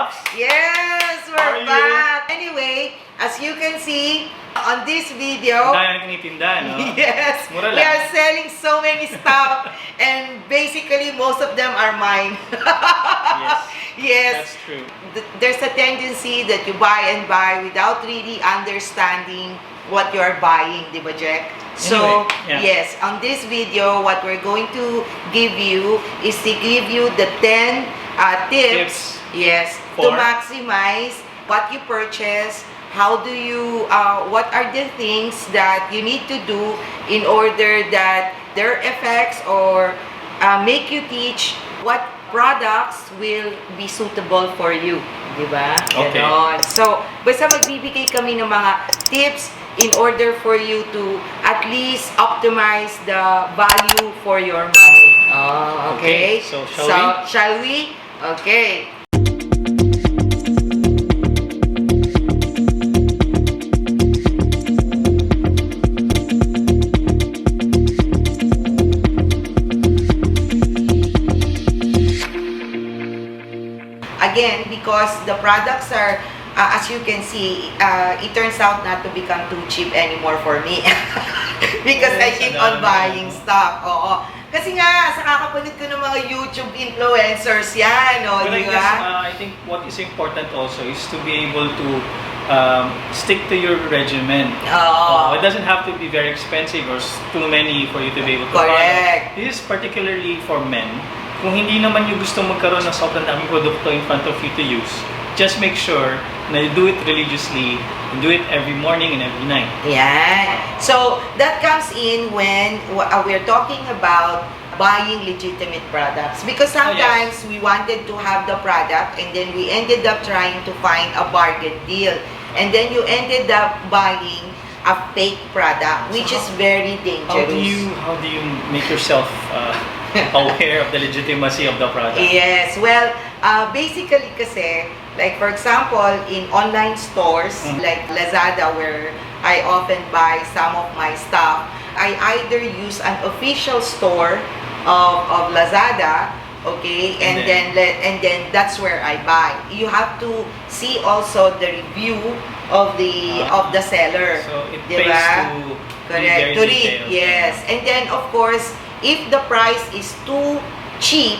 Pops? Yes, How are we're you? back. Anyway, as you can see on this video, Dahil ang tinitinda, no? yes, Mura we lang. are selling so many stuff, and basically most of them are mine. Yes, That's true. there's a tendency that you buy and buy without really understanding what you are buying, di ba, Jack? So, Anyway, yeah. yes, on this video, what we're going to give you is to give you the 10 tips, yes, to for maximize what you purchase. How do you, what are the things that you need to do in order that their effects or make you teach what products will be suitable for you. Diba? Okay. Ganon. So, basta magbibigay kami ng mga tips in order for you to at least optimize the value for your money. Oh, okay. So, shall we? Okay. Again, because the products are, as you can see, it turns out not to become too cheap anymore for me. Because I keep on buying stuff. Oo. Kasi nga, sa kakapanood ko ng mga YouTube influencers yan, no? But I Di guess, ba? I think what is important also is to be able to stick to your regimen. Oo. It doesn't have to be very expensive or too many for you to be able to Correct. follow. This is particularly for men. Kung hindi naman yung gusto magkaroon ng sobrang daming produkto in front of you to use, just make sure na you do it religiously and do it every morning and every night. Yeah. So, that comes in when we're talking about buying legitimate products. Because sometimes we wanted to have the product and then we ended up trying to find a bargain deal. And then you ended up buying a fake product, which is very dangerous. How do you make yourself aware of the legitimacy of the product? Yes, well, basically kasi, like for example, in online stores, like Lazada, where I often buy some of my stuff, I either use an official store of Lazada, okay, and then that's where I buy. You have to see also the review of the seller. So it diba? pays Correct, to to read read, yes. And then of course, if the price is too cheap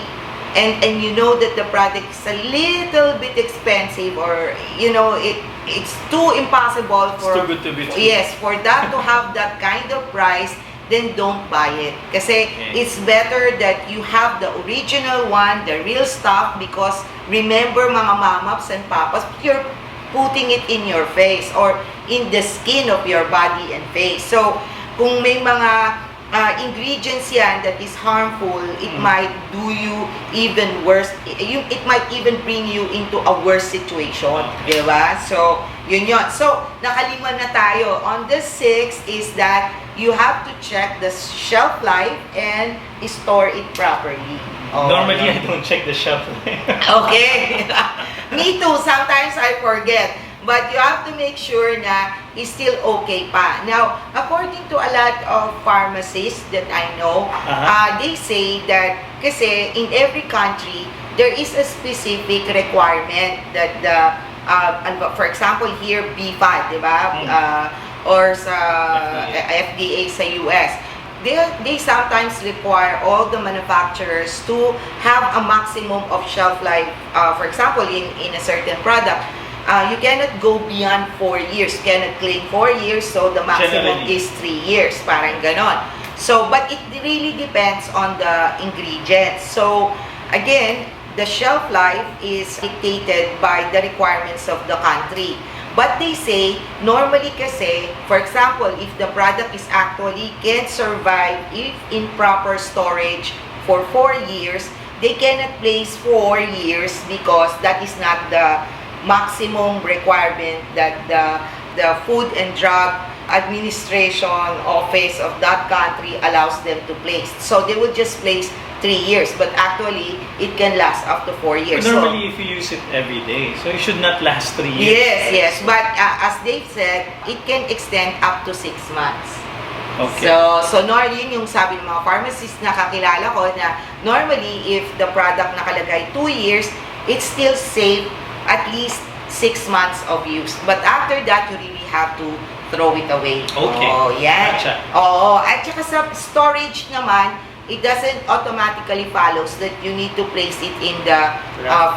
and you know that the product is a little bit expensive, or you know it's too impossible for, it's too good to be true. Yes, for that to have that kind of price, then don't buy it. Kasi it's better that you have the original one, the real stuff, because remember mga mamaps and papas, you're putting it in your face or in the skin of your body and face. So, kung may mga ingredients yan that is harmful, it might do you even worse. It might even bring you into a worse situation. Diba? So, yun yun. So, nakalima na tayo. On the 6 is that you have to check the shelf life and store it properly. Normally, I don't check the shelf life. Okay. Me too. Sometimes I forget. But you have to make sure na it's still okay pa. Now, according to a lot of pharmacists that I know, they say that kasi in every country, there is a specific requirement that for example here, B5, di ba? Or sa FDA sa US. They sometimes require all the manufacturers to have a maximum of shelf life. For example, in a certain product, you cannot go beyond 4 years. You cannot claim 4 years, so the maximum is 3 years. Parang ganon. So, but it really depends on the ingredients. So, again, the shelf life is dictated by the requirements of the country. But they say, normally kasi, for example, if the product is actually can survive if in proper storage for 4 years, they cannot place 4 years because that is not the maximum requirement that the Food and Drug Administration office of that country allows them to place. So they will just place 3 years, but actually it can last up to 4 years. Normally, if you use it every day, so it should not last 3 years. Yes, but as they've said, it can extend up to 6 months. Okay. So yun yung sabi ng mga pharmacists na kakilala ko na normally if the product nakalagay 2 years, it's still safe at least 6 months of use. But after that, you really have to throw it away. Okay. Oh, yan. Gotcha. Oo. At saka sa storage naman, it doesn't automatically follows that you need to place it in the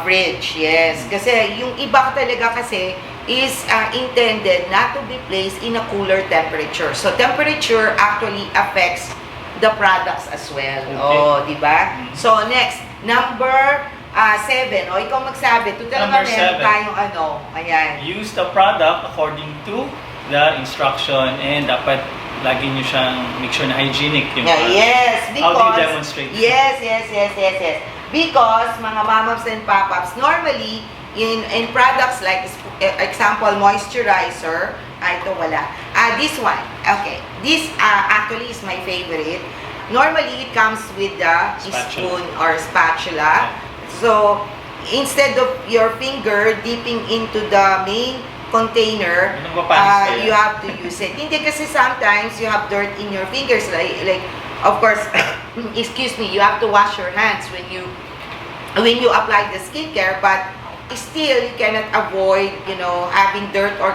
fridge. Yes. Kasi yung iba talaga kasi is intended not to be placed in a cooler temperature. So, temperature actually affects the products as well. Okay. Oh, di ba? So, next, number 7. O, ikaw magsabi. Ito talaga Number meron 7. tayong ayan. Use the product according to the instruction and dapat lagi nyo siyang make sure na hygienic yung product. Yes, because... How do you demonstrate? Yes. Because, mga mom-ups and pop-ups, normally, in products like, example, moisturizer, ito wala. This one, okay. This actually is my favorite. Normally, it comes with the spoon or spatula. So, instead of your finger dipping into the main container, you have to use it. Hindi kasi sometimes you have dirt in your fingers, like of course, excuse me, you have to wash your hands when you apply the skincare, but still you cannot avoid, having dirt or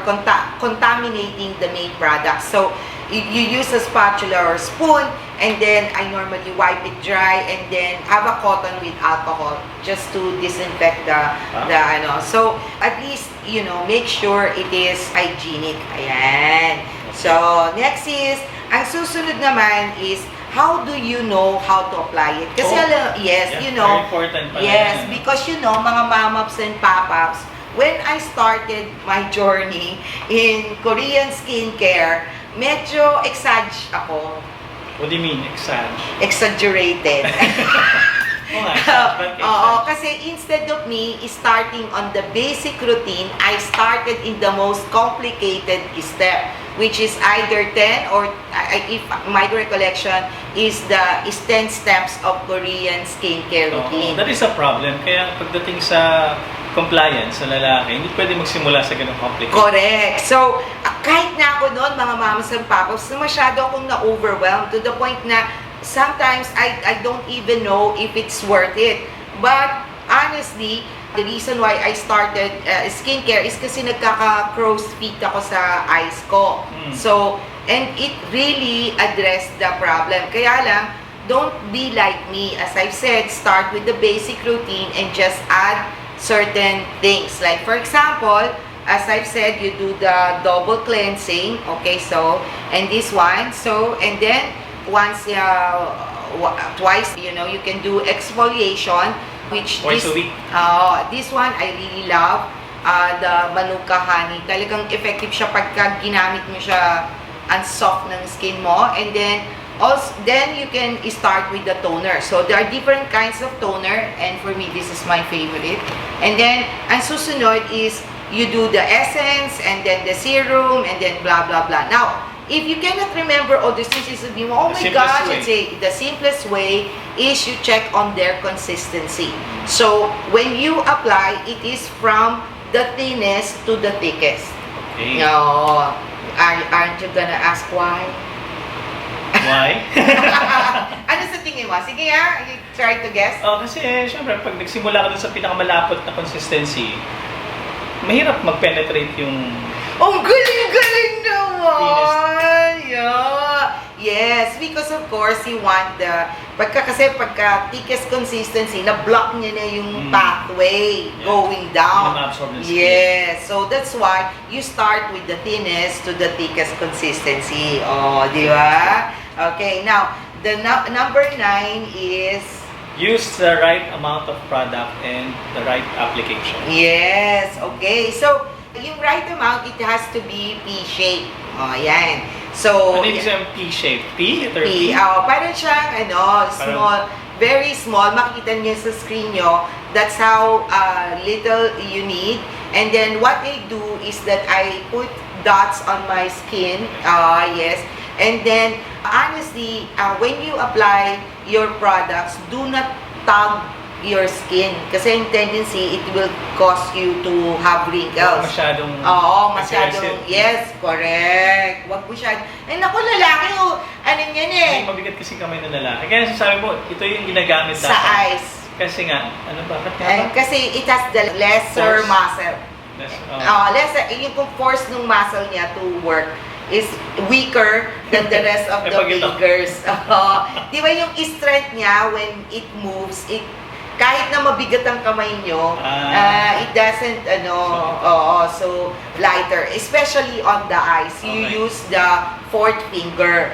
contaminating the main product. So, you use a spatula or spoon, and then I normally wipe it dry, and then have a cotton with alcohol just to disinfect the So, at least, make sure it is hygienic. Ayan. So, next is, ang susunod naman is, how do you know how to apply it? Kasi, very important pala. Yes, because, mga mom-ups and pop-ups, when I started my journey in Korean skincare, medyo ako. What do you mean, Exaggerated. Oo, kasi instead of me starting on the basic routine, I started in the most complicated step, which is either 10 or, if my recollection, is 10 steps of Korean skincare routine. That is a problem. Kaya pagdating sa compliance sa lalaki, hindi pwede magsimula sa ganung complicated. Correct. So, kahit na ako noon, mga mamas and papas, masyado akong na-overwhelmed to the point na sometimes I don't even know if it's worth it. But honestly, the reason why I started skincare is kasi nagkaka-crow's feet ako sa eyes ko. So, and it really addressed the problem. Kaya lang, don't be like me. As I've said, start with the basic routine and just add certain things. Like, for example, as I've said, you do the double cleansing. Okay, so, and this one. So, and then, twice, you can do exfoliation, which twice a week. This one, I really love. The Manuka Honey. Talagang effective siya pagka ginamit mo siya ang soft ng skin mo. And then, also, then you can start with the toner. So, there are different kinds of toner, and for me, this is my favorite. And then, ang susunod is, you do the essence, and then the serum, and then blah, blah, blah. Now, if you cannot remember all these things, you sabi mo, oh my gosh, the simplest way is you check on their consistency. So, when you apply, it is from the thinnest to the thickest. Okay. No, aren't you gonna ask why? Why? Ano sa tingin mo? Sige nga, you try to guess. Kasi syempre, pag nagsimula ka dun sa pinakamalapot na consistency, mahirap mag-penetrate yung... Oh, galing naman! Yeah. Yes, because of course, you want the... pagka thickest consistency, na-block niya na yung pathway going down. Yes, so that's why you start with the thinnest to the thickest consistency. Oh, di ba? Okay, now, the number 9 is... Use the right amount of product and the right application. Yes, okay. So, yung right amount, it has to be P-shape. Oh, yan. So, ano yung isang P-shape? P? P. Parang siyang, small, very small. Makikita niyo sa screen nyo. That's how little you need. And then, what I do is that I put dots on my skin. Yes. And then, honestly, when you apply your products, do not tug your skin. Kasi yung tendency, it will cause you to have wrinkles. Masyadong... masyadong... Yes, correct. Huwag masyadong... naku, lalaki, ano yan eh. Mabigat kasi kamay ng lalaki. Kaya sasabi mo, ito yung ginagamit sa eyes. Kasi nga, bakit nga ba? Kasi it has the lesser Force. muscle. Lesser, yung force ng muscle niya to work is weaker than the rest of the fingers. Di ba yung strength niya when it moves, kahit na mabigat ang kamay nyo, it doesn't, so lighter. Especially on the eyes. You use the fourth finger.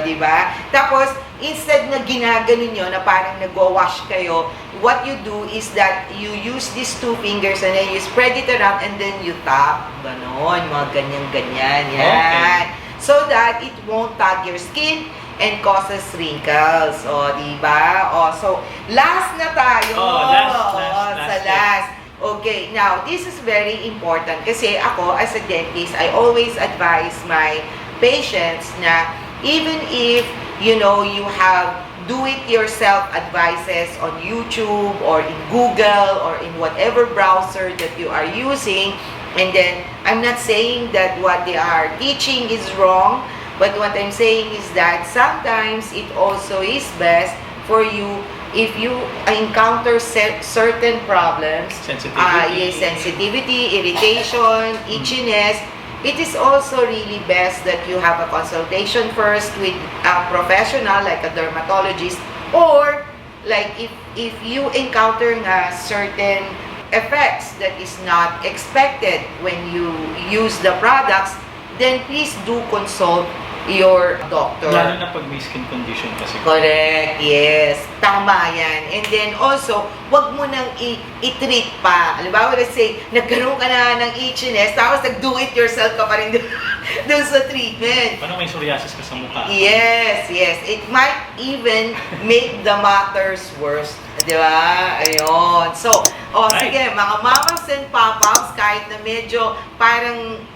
Di ba? Tapos, instead na ginaganon nyo, na parang nagwa-wash kayo, what you do is that you use these two fingers and then you spread it around and then you tap. Ganon, mga ganyan-ganyan. Yan. So that it won't tag your skin and causes wrinkles. Di ba? So, last na tayo. Last. Okay, now, this is very important kasi ako, as a dentist, I always advise my patients na even if, you have do-it-yourself advices on YouTube or in Google or in whatever browser that you are using, and then, I'm not saying that what they are teaching is wrong, but what I'm saying is that sometimes it also is best for you if you encounter certain problems, sensitivity, irritation, itchiness. It is also really best that you have a consultation first with a professional like a dermatologist, or like if you encounter certain effects that is not expected when you use the products, then please do consult your doctor. Lalo na pag may skin condition kasi. Correct, yes. Tama yan. And then also, wag mo nang i-treat pa. Halimbawa, let's say, nagkaroon ka na ng itchiness, tapos nag-do-it-yourself ka pa rin doon sa treatment. Paano may psoriasis ka sa mukha? Yes. It might even make the matters worse. Di ba? Ayun. So, sige, mga mamas and papas, kahit na medyo parang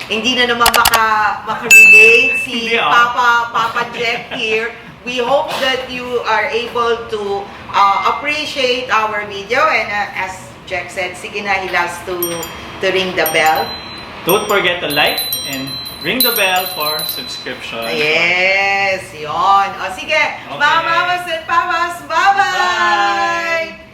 hindi na naman maka-relate si Papa Jeff here. We hope that you are able to appreciate our video, and as Jack said, sige na, he loves to ring the bell. Don't forget to like and ring the bell for subscription. Yes, yon. Sige, mga mamas and papas, bye-bye!